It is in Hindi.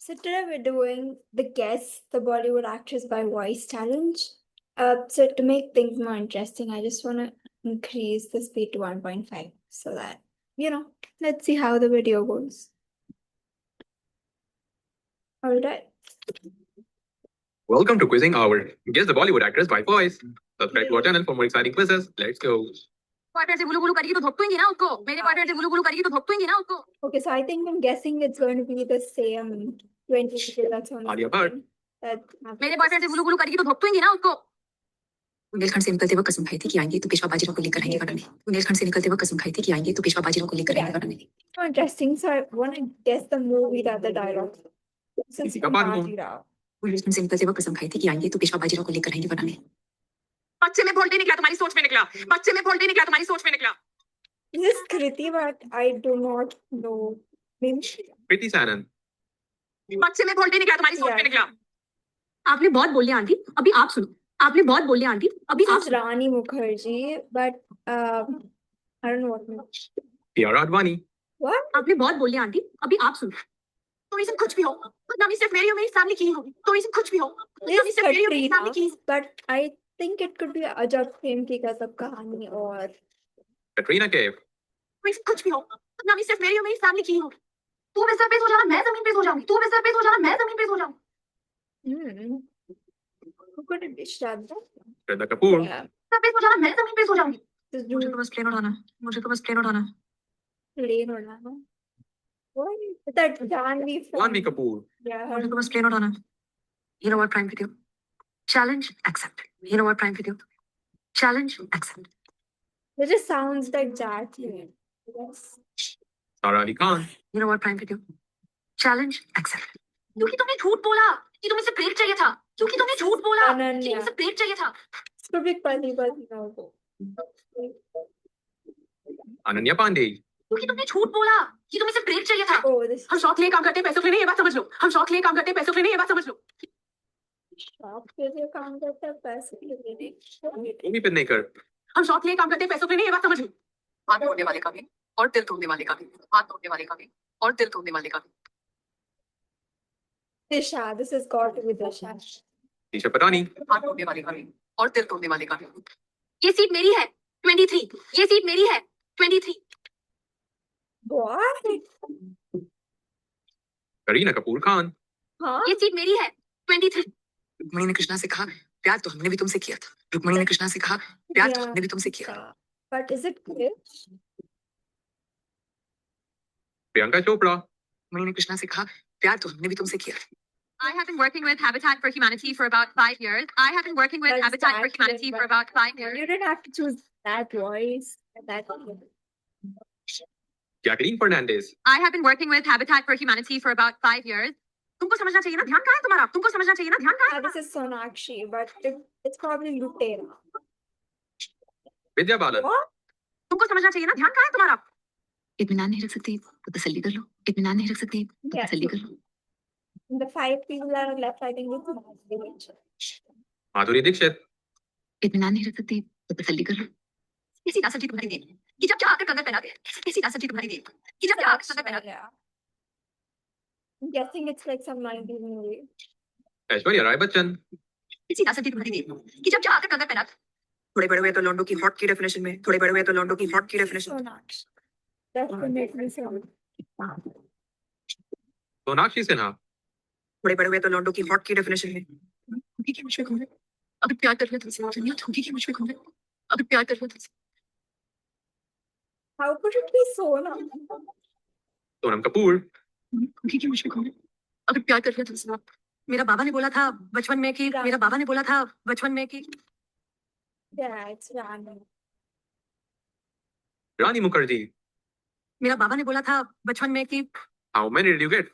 So today we're doing the Guess the Bollywood Actress by Voice challenge. So to make things more interesting, I just want to increase the speed to 1.5 so that, let's see how the video goes. All right. Welcome to Quizzing Hour. Guess the Bollywood actress by voice. Subscribe to our channel for more exciting quizzes. Let's go. Okay, so I think I'm guessing it's going to be the same 20 that's on Alia Bhatt. मेरे बॉयफ्रेंड से गुलू गुलू करेगी तो भोंकूंगी ना उसको। बुंदेलखंड से निकलते वक्त कसम खाई थी कि आएंगे तो पेशवा बाजीराव को लेकर आएंगे वरना नहीं। बुंदेलखंड से निकलते वक्त कसम खाई थी कि आएंगे तो पेशवा बाजीराव को लेकर आएंगे वरना नहीं। So interesting. So I want to guess the movie that the dialogue. किसी का बात हो। बुंदेलखंड से निकलते वक्त कसम खाई थी कि आएंगे तो पेशवा बाजीराव को लेकर आएंगे वरना नहीं। बच्चे में बोल्टे निकला तुम्हारी सोच में निकला। बच्चे में बोल्टे निकला तुम्हारी सोच में निकला। This is Kriti, but I do not know. Kriti Sanon. बच्चे में बोल्टे निकला तुम्हारी सोच में निकला। आपने बहुत बोल लिया आंटी, अभी आप सुनो। आपने बहुत बोल लिया आंटी, अभी आप सुनो। Rani Mukherjee, but I don't know what movie. PR Advani. What? आपने बहुत बोल लिया आंटी, अभी आप सुनो। तो रीजन कुछ भी हो, बदनामी सिर्फ मेरी और मेरी फैमिली की ही होगी। तो रीजन कुछ भी हो, बदनामी सिर्फ मेरी और मेरी फैमिली की। But I think it could be Ajab Prem Ki Kasab Kahani or Katrina Kaif. Reason कुछ भी हो, बदनामी सिर्फ मेरी और मेरी फैमिली की ही होगी। तू बिस्तर पे सो जाना, मैं जमीन पे सो जाऊंगी। तू बिस्तर पे सो जाना, मैं जमीन पे सो जाऊंगी। Who could it be? Shraddha? Shraddha Kapoor. Yeah. बिस्तर पे सो जाना, मैं जमीन पे सो जाऊंगी। मुझे तो बस प्लेन उड़ाना है। मुझे तो बस प्लेन उड़ाना है। Plane उड़ाना। What? That Janvi film. Janvi Kapoor. Yeah. मुझे तो बस प्लेन उड़ाना है। You know what, Prime Video? Challenge accepted. You know what, Prime Video? Challenge accepted. It just sounds like that. Yes. Sara Ali Khan. You know what, Prime Video? Challenge accepted. क्योंकि तुमने झूठ बोला कि तुम्हें सिर्फ ब्रेक चाहिए था। क्योंकि तुमने झूठ बोला कि तुम्हें सिर्फ ब्रेक चाहिए था। Public Pali no. Ananya Pandey. क्योंकि तुमने झूठ बोला कि तुम्हें सिर्फ ब्रेक चाहिए था। Oh, this. हम शौक के लिए काम करते हैं, पैसों के लिए नहीं, ये बात समझ लो। हम शौक के लिए काम करते हैं, पैसों के लिए नहीं, ये बात समझ लो। शौक के लिए काम करते हैं, पैसे के लिए नहीं। Bhumi Pednekar. हम शौक के लिए काम करते हैं, पैसों के लिए नहीं, ये बात समझ लो। हाथ तोड़ने वाले का भी और दिल तोड़ने वाले का भी। हाथ तोड़ने वाले का भी और दिल तोड़ने वाले का भी। Disha, this has got to be Disha. Disha Patani. हाथ तोड़ने वाले का भी और दिल तोड़ने वाले का भी। ये सीट मेरी है 23। ये सीट मेरी है 23। What? Kareena Kapoor Khan. Huh? ये सीट मेरी है 23। रुक्मणी ने कृष्णा से कहा प्यार तो हमने भी तुमसे किया था। रुक्मणी ने कृष्णा से कहा प्यार तो हमने भी तुमसे किया था। But is it clear? Priyanka Chopra. Rukmini ने कृष्णा से कहा प्यार तो हमने भी तुमसे किया था। I have been working with Habitat for Humanity for about 5 years. I have been working with Habitat for Humanity for about 5 years. You didn't have to choose that voice. That. Jacqueline Fernandez. I have been working with Habitat for Humanity for about 5 years. तुमको समझना चाहिए ना, ध्यान कहाँ है तुम्हारा? तुमको समझना चाहिए ना, ध्यान कहाँ है? This is Sonakshi, but it's probably Lutera. Vidya Balan. What? तुमको समझना चाहिए ना, ध्यान कहाँ है तुम्हारा? इत्मीनान नहीं रख सकती तो तसल्ली कर लो। इत्मीनान नहीं रख सकती तो तसल्ली कर लो। The 5 people that are left, I think it's Madhuri Dixit. इत्मीनान नहीं रख सकती तो तसल्ली कर लो। कैसी नासमझी तुम्हारी देन कि जब चाहकर कंगन पहना दे। कैसी नासमझी तुम्हारी देन कि जब चाहकर कंगन पहना दे। I'm guessing it's like some 90s movie. Aishwarya Rai Bachchan. कैसी नासमझी तुम्हारी देन कि जब चाहकर कंगन पहना दे। थोड़े बड़े हुए तो लौंडों की हॉट की डेफिनेशन में। थोड़े बड़े हुए तो लौंडों की हॉट की definition. Sonakshi. Definitely so. Sonakshi Sinha. थोड़े बड़े हुए तो लौंडों की हॉट की डेफिनेशन में। होगी कि मुझ पे खो गए। अगर प्यार कर लिया तुमसे दुनिया होगी कि मुझ पे खो गए। अगर प्यार कर लिया तुमसे। How could it be Sonam? Sonam Kapoor. होगी कि मुझ पे खो गए। अगर प्यार कर लिया तुमसे। मेरा बाबा ने बोला था बचपन में कि मेरा बाबा ने बोला था बचपन में कि Yeah, it's Rani. Rani Mukherjee. मेरा बाबा ने बोला था बचपन में कि How many did you get?